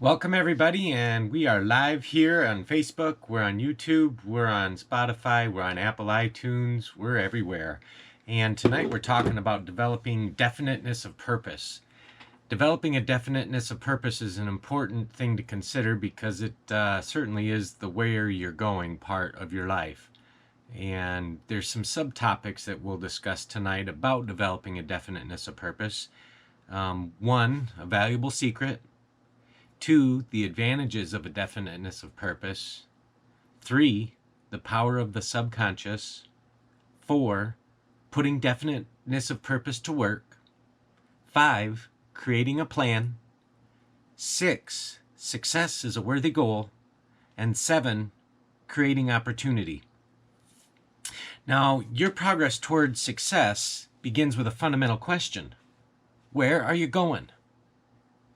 Welcome everybody, and we are live here on Facebook, we're on YouTube, we're on Spotify, we're on Apple iTunes, we're everywhere. And tonight we're talking about developing definiteness of purpose. Developing a definiteness of purpose is an important thing to consider because it certainly is the where you're going part of your life. And there's some subtopics that we'll discuss tonight about developing a definiteness of purpose. One, a valuable secret. 2, the advantages of a definiteness of purpose. 3, the power of the subconscious. 4, putting definiteness of purpose to work. 5, creating a plan. 6, success is a worthy goal. And 7, creating opportunity. Now, your progress towards success begins with a fundamental question. Where are you going?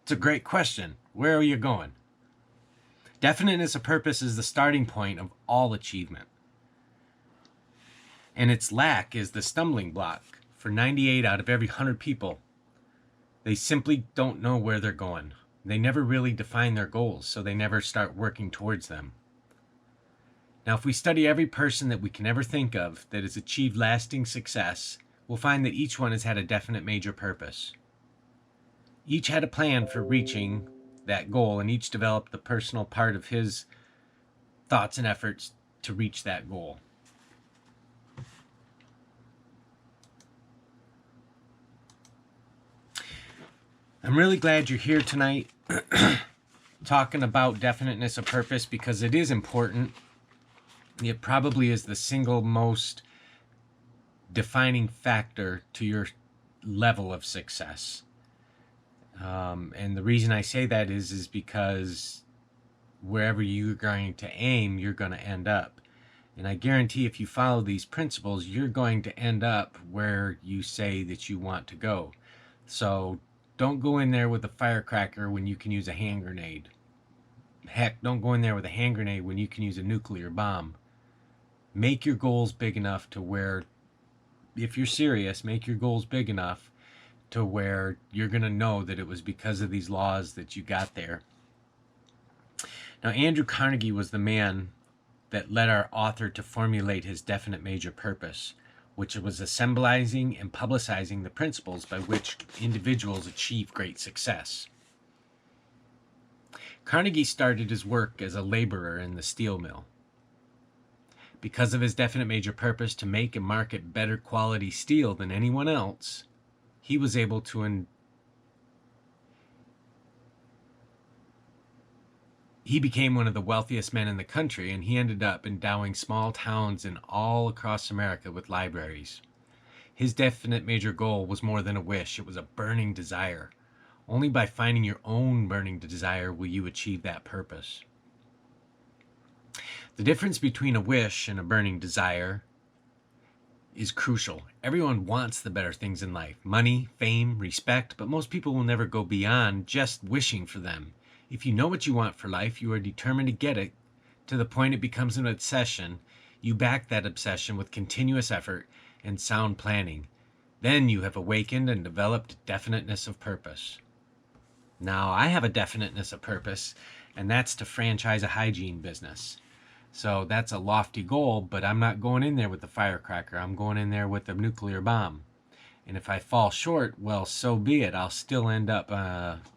It's a great question. Where are you going? Definiteness of purpose is the starting point of all achievement. And its lack is the stumbling block for 98 out of every 100 people. They simply don't know where they're going. They never really define their goals, so they never start working towards them. Now, if we study every person that we can ever think of that has achieved lasting success, we'll find that each one has had a definite major purpose. Each had a plan for reaching that goal, and each developed the personal part of his thoughts and efforts to reach that goal. I'm really glad you're here tonight talking about definiteness of purpose because it is important. It probably is the single most defining factor to your level of success. And the reason I say that is because wherever you're going to aim, you're going to end up. And I guarantee if you follow these principles, you're going to end up where you say that you want to go. So don't go in there with a firecracker when you can use a hand grenade. Heck, don't go in there with a hand grenade when you can use a nuclear bomb. Make your goals big enough to where, if you're serious, make your goals big enough to where you're going to know that it was because of these laws that you got there. Now, Andrew Carnegie was the man that led our author to formulate his definite major purpose, which was assembling and publicizing the principles by which individuals achieve great success. Carnegie started his work as a laborer in the steel mill. Because of his definite major purpose to make and market better quality steel than anyone else, he was able to he became one of the wealthiest men in the country, and he ended up endowing small towns in all across America with libraries. His definite major goal was more than a wish, it was a burning desire. Only by finding your own burning desire will you achieve that purpose. The difference between a wish and a burning desire is crucial. Everyone wants the better things in life, money, fame, respect, but most people will never go beyond just wishing for them. If you know what you want for life, you are determined to get it to the point it becomes an obsession. You back that obsession with continuous effort and sound planning. Then you have awakened and developed definiteness of purpose. Now, I have a definiteness of purpose, and that's to franchise a hygiene business. So that's a lofty goal, but I'm not going in there with the firecracker. I'm going in there with the nuclear bomb. And if I fall short, well, so be it. I'll still end up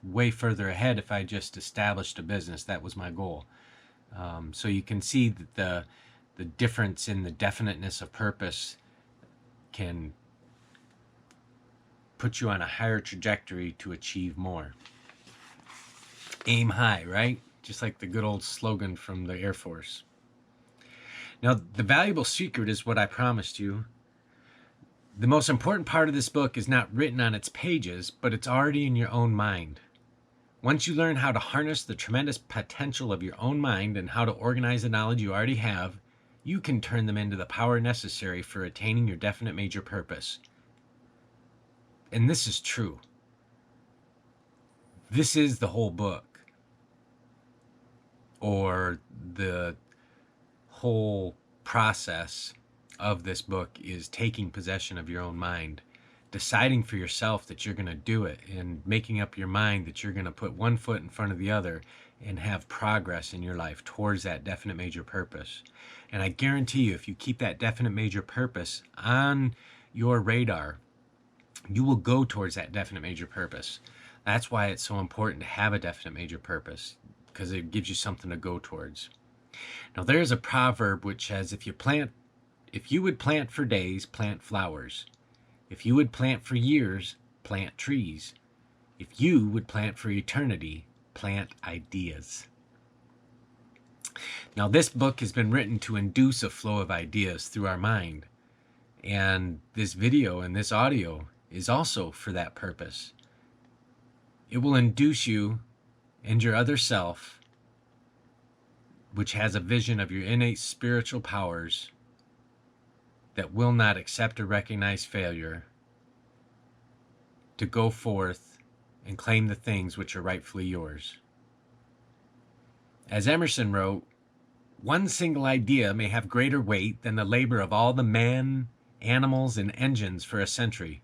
way further ahead if I just established a business. That was my goal. So you can see that the difference in the definiteness of purpose can put you on a higher trajectory to achieve more. Aim high, right? Just like the good old slogan from the Air Force. Now, the valuable secret is what I promised you. The most important part of this book is not written on its pages, but it's already in your own mind. Once you learn how to harness the tremendous potential of your own mind and how to organize the knowledge you already have, you can turn them into the power necessary for attaining your definite major purpose. And this is true. This is the whole book, or the whole process of this book is taking possession of your own mind, deciding for yourself that you're going to do it and making up your mind that you're going to put one foot in front of the other and have progress in your life towards that definite major purpose. And I guarantee you, if you keep that definite major purpose on your radar, you will go towards that definite major purpose. That's why it's so important to have a definite major purpose, because it gives you something to go towards. Now, there's a proverb which says, if you would plant for days, plant flowers. If you would plant for years, plant trees. If you would plant for eternity, plant ideas. Now, this book has been written to induce a flow of ideas through our mind. And this video and this audio is also for that purpose. It will induce you and your other self, which has a vision of your innate spiritual powers that will not accept or recognize failure, to go forth and claim the things which are rightfully yours. As Emerson wrote, one single idea may have greater weight than the labor of all the men, animals, and engines for a century.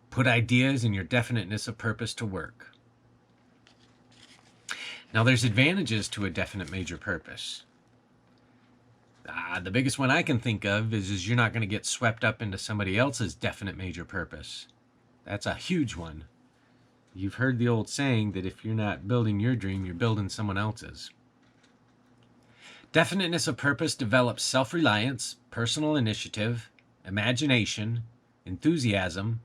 Put ideas and your definiteness of purpose to work. Now, there's advantages to a definite major purpose. The biggest one I can think of is you're not going to get swept up into somebody else's definite major purpose. That's a huge one. You've heard the old saying that if you're not building your dream, you're building someone else's. Definiteness of purpose develops self-reliance, personal initiative, imagination, enthusiasm,